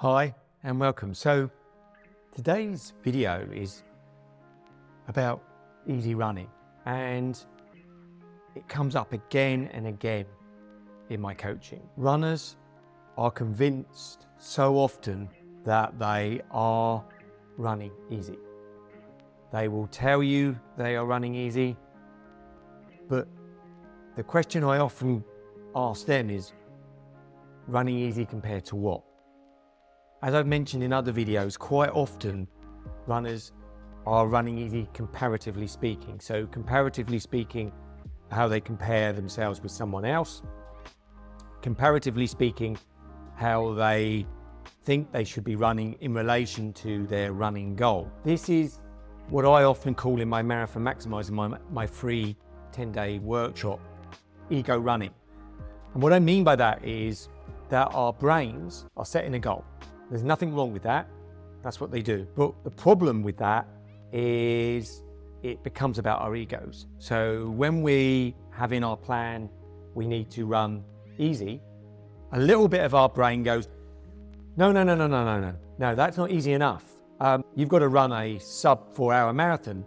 Hi and welcome. So today's video is about easy running, and it comes up again and again in my coaching. Runners are convinced so often that they are running easy. They will tell you they are running easy, but the question I often ask them is, running easy compared to what? As I've mentioned in other videos, quite often runners are running easy comparatively speaking. So comparatively speaking, how they compare themselves with someone else. Comparatively speaking, how they think they should be running in relation to their running goal. This is what I often call in my Marathon Maximiser, my free 10-day workshop, ego running. And what I mean by that is that our brains are setting a goal. There's nothing wrong with that. That's what they do. But the problem with that is it becomes about our egos. So when we have in our plan, we need to run easy, a little bit of our brain goes, no, that's not easy enough. You've got to run a sub 4-hour marathon.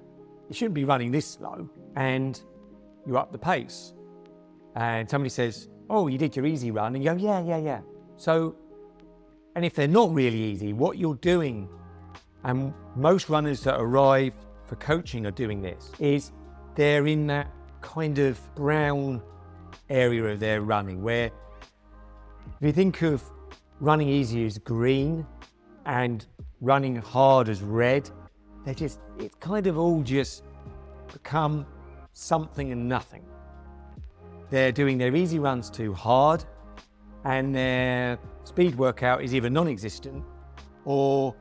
You shouldn't be running this slow. And you up the pace. And somebody says, oh, you did your easy run. And you go, yeah. So, and if they're not really easy, what you're doing, and most runners that arrive for coaching are doing this, is they're in that kind of brown area of their running, where if you think of running easy as green and running hard as red, it's kind of all just become something and nothing. They're doing their easy runs too hard, and their speed workout is either non-existent or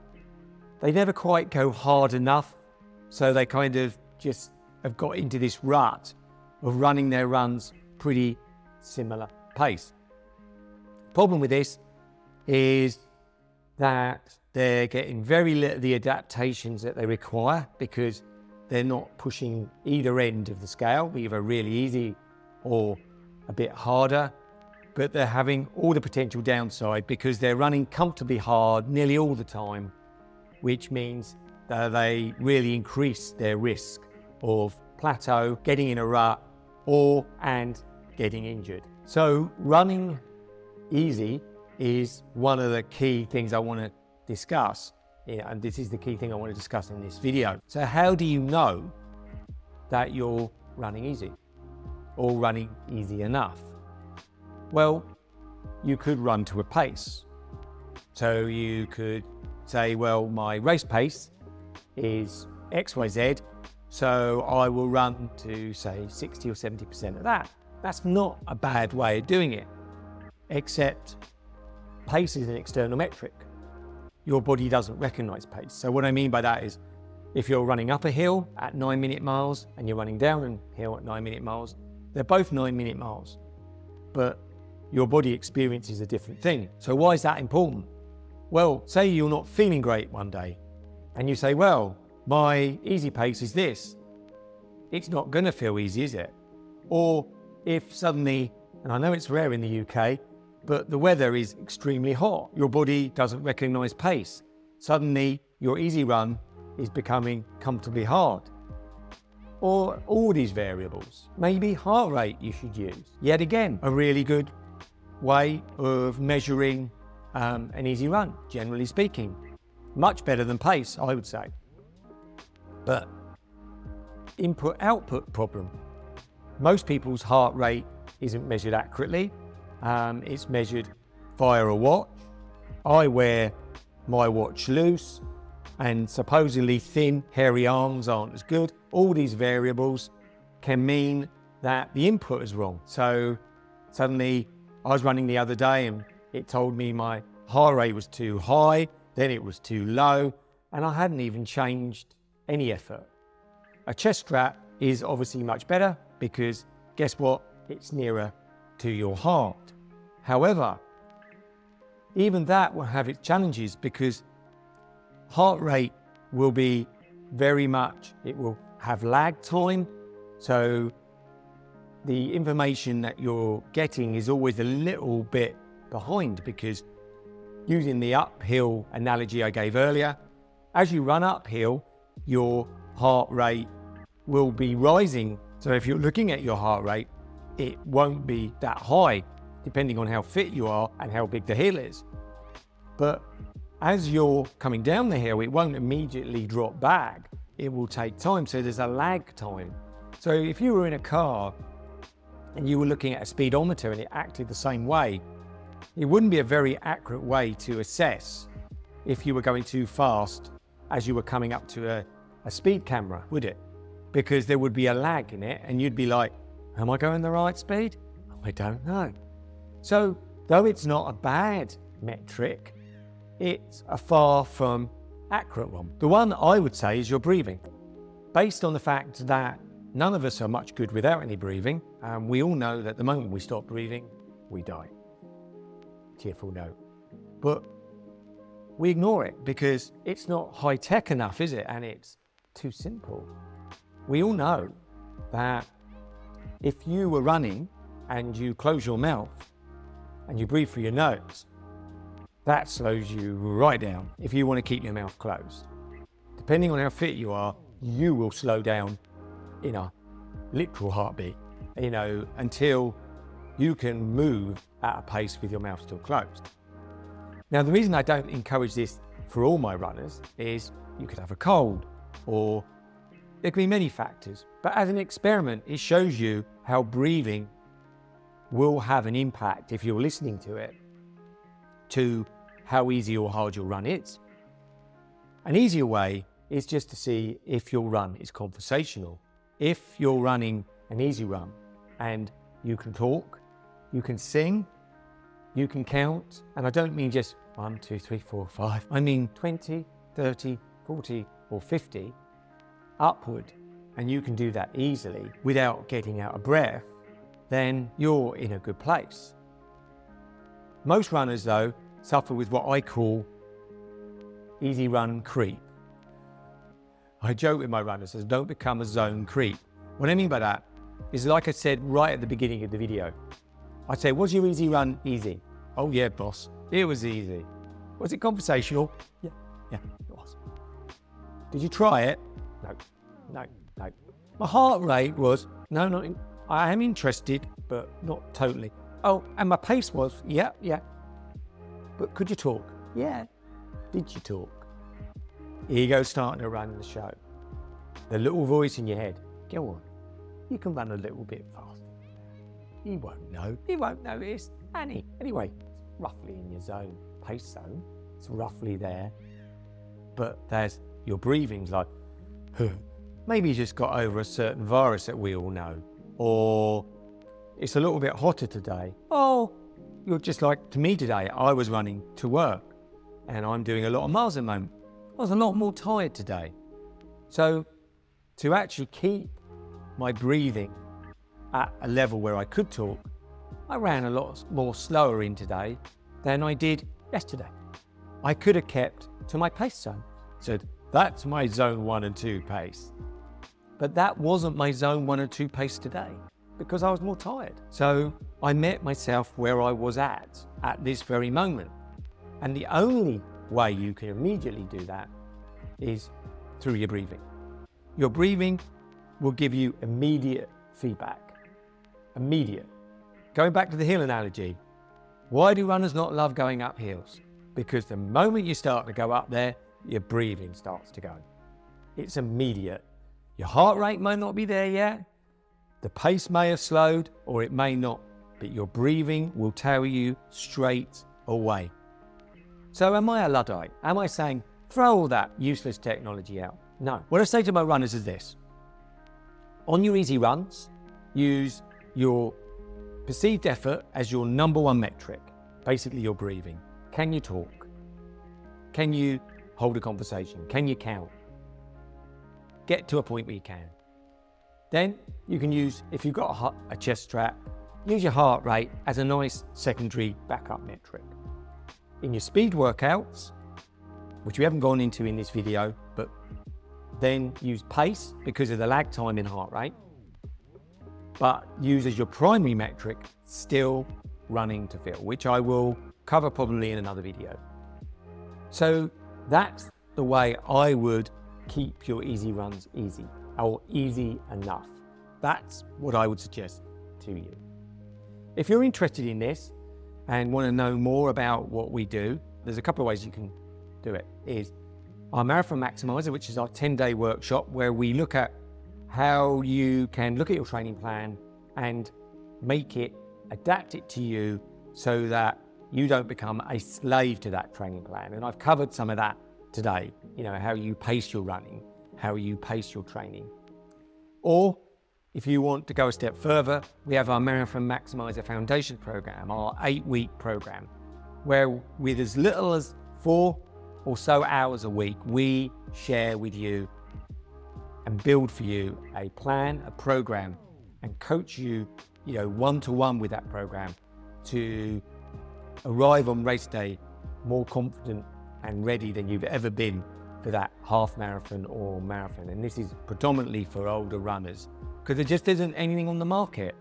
they never quite go hard enough, so they kind of just have got into this rut of running their runs pretty similar pace. The problem with this is that they're getting very little of the adaptations that they require, because they're not pushing either end of the scale, either really easy or a bit harder, but they're having all the potential downside because they're running comfortably hard nearly all the time, which means that they really increase their risk of plateau, getting in a rut, and getting injured. So running easy is one of the key things I want to discuss, and this is the key thing I want to discuss in this video. So how do you know that you're running easy or running easy enough? Well, you could run to a pace. So you could say, well, my race pace is XYZ, so I will run to, say, 60 or 70% of that. That's not a bad way of doing it, except pace is an external metric. Your body doesn't recognize pace. So what I mean by that is, if you're running up a hill at 9-minute miles and you're running down a hill at 9-minute miles, they're both 9-minute miles, but your body experiences a different thing. So why is that important? Well, say you're not feeling great one day and you say, well, my easy pace is this. It's not gonna feel easy, is it? Or if suddenly, and I know it's rare in the UK, but the weather is extremely hot, your body doesn't recognize pace. Suddenly your easy run is becoming comfortably hard. Or all these variables. Maybe heart rate you should use. Yet again, a really good way of measuring an easy run, generally speaking. Much better than pace, I would say. But input-output problem. Most people's heart rate isn't measured accurately. It's measured via a watch. I wear my watch loose, and supposedly thin, hairy arms aren't as good. All these variables can mean that the input is wrong. So suddenly I was running the other day and it told me my heart rate was too high, then it was too low, and I hadn't even changed any effort. A chest strap is obviously much better because guess what? It's nearer to your heart. However, even that will have its challenges, because heart rate will be it will have lag time. So the information that you're getting is always a little bit behind, because using the uphill analogy I gave earlier, as you run uphill, your heart rate will be rising. So if you're looking at your heart rate, it won't be that high, depending on how fit you are and how big the hill is. But as you're coming down the hill, it won't immediately drop back. It will take time, so there's a lag time. So if you were in a car and you were looking at a speedometer and it acted the same way, it wouldn't be a very accurate way to assess if you were going too fast as you were coming up to a speed camera, would it? Because there would be a lag in it and you'd be like, am I going the right speed? I don't know. So though it's not a bad metric, it's a far from accurate one. The one I would say is your breathing. Based on the fact that none of us are much good without any breathing, and we all know that the moment we stop breathing, we die. Cheerful note. But we ignore it because it's not high tech enough, is it? And it's too simple. We all know that if you were running and you close your mouth and you breathe through your nose, that slows you right down if you want to keep your mouth closed. Depending on how fit you are, you will slow down in a literal heartbeat, until you can move at a pace with your mouth still closed. Now, the reason I don't encourage this for all my runners is you could have a cold, or there could be many factors. But as an experiment, it shows you how breathing will have an impact, if you're listening to it, to how easy or hard your run is. An easier way is just to see if your run is conversational. If you're running an easy run and you can talk, you can sing, you can count, and I don't mean just 1, 2, 3, 4, 5. I mean 20, 30, 40, or 50 upward, and you can do that easily without getting out of breath, then you're in a good place. Most runners, though, suffer with what I call easy run creep. I joke with my runners, says don't become a zone creep. What I mean by that is, like I said right at the beginning of the video, I say, was your easy run easy? Oh yeah, boss, it was easy. Was it conversational? Yeah, it was. Did you try it? No. My heart rate was, I am interested, but not totally. Oh, and my pace was, yeah. But could you talk? Yeah. Did you talk? Ego starting to run the show. The little voice in your head, go on, you can run a little bit faster. He won't know. He won't notice. Anyway, it's roughly in your zone, pace zone. It's roughly there. But there's your breathing's like, maybe you just got over a certain virus that we all know. Or it's a little bit hotter today. Oh, you're just like to me today. I was running to work and I'm doing a lot of miles at the moment. I was a lot more tired today. So to actually keep my breathing at a level where I could talk, I ran a lot more slower in today than I did yesterday. I could have kept to my pace zone. So that's my zone 1 and 2 pace. But that wasn't my zone 1 and 2 pace today because I was more tired. So I met myself where I was at this very moment. And the only way you can immediately do that is through your breathing. Your breathing will give you immediate feedback. Immediate. Going back to the hill analogy, why do runners not love going up hills? Because the moment you start to go up there, your breathing starts to go. It's immediate. Your heart rate may not be there yet, the pace may have slowed, or it may not, but your breathing will tell you straight away. So am I a Luddite? Am I saying, throw all that useless technology out? No. What I say to my runners is this. On your easy runs, use your perceived effort as your number 1 metric, basically your breathing. Can you talk? Can you hold a conversation? Can you count? Get to a point where you can. Then you can use, if you've got a chest strap, use your heart rate as a nice secondary backup metric. In your speed workouts, which we haven't gone into in this video, but then use pace because of the lag time in heart rate, but use as your primary metric still running to fill, which I will cover probably in another video. So that's the way I would keep your easy runs easy, or easy enough. That's what I would suggest to you. If you're interested in this and want to know more about what we do, there's a couple of ways you can do it. Is our Marathon Maximiser, which is our 10-day workshop where we look at how you can look at your training plan and make it, adapt it to you so that you don't become a slave to that training plan. And I've covered some of that today, how you pace your running, how you pace your training. Or if you want to go a step further, we have our Marathon Maximiser Foundation program, our 8-week program, where with as little as 4 or so hours a week, we share with you and build for you a plan, a program, and coach you, one-to-one with that program to arrive on race day more confident and ready than you've ever been for that half marathon or marathon. And this is predominantly for older runners because there just isn't anything on the market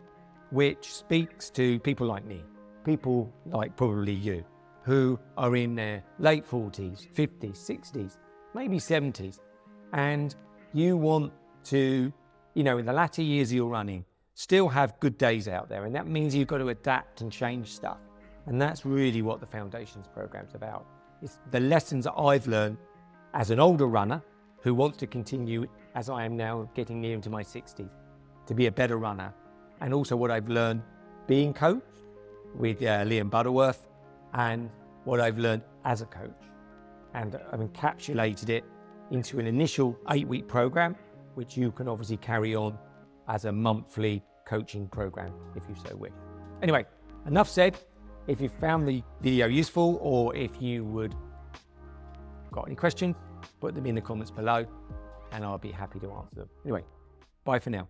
which speaks to people like me, people like probably you, who are in their late 40s, 50s, 60s, maybe 70s, and you want to, in the latter years of your running, still have good days out there. And that means you've got to adapt and change stuff. And that's really what the Foundations program's about. It's the lessons that I've learned as an older runner who wants to continue, as I am now getting near into my 60s, to be a better runner. And also what I've learned being coached with Liam Butterworth and what I've learned as a coach. And I've encapsulated it into an initial 8-week program, which you can obviously carry on as a monthly coaching program if you so wish. Anyway, enough said. If you found the video useful, or if you got any questions, put them in the comments below and I'll be happy to answer them. Anyway, bye for now.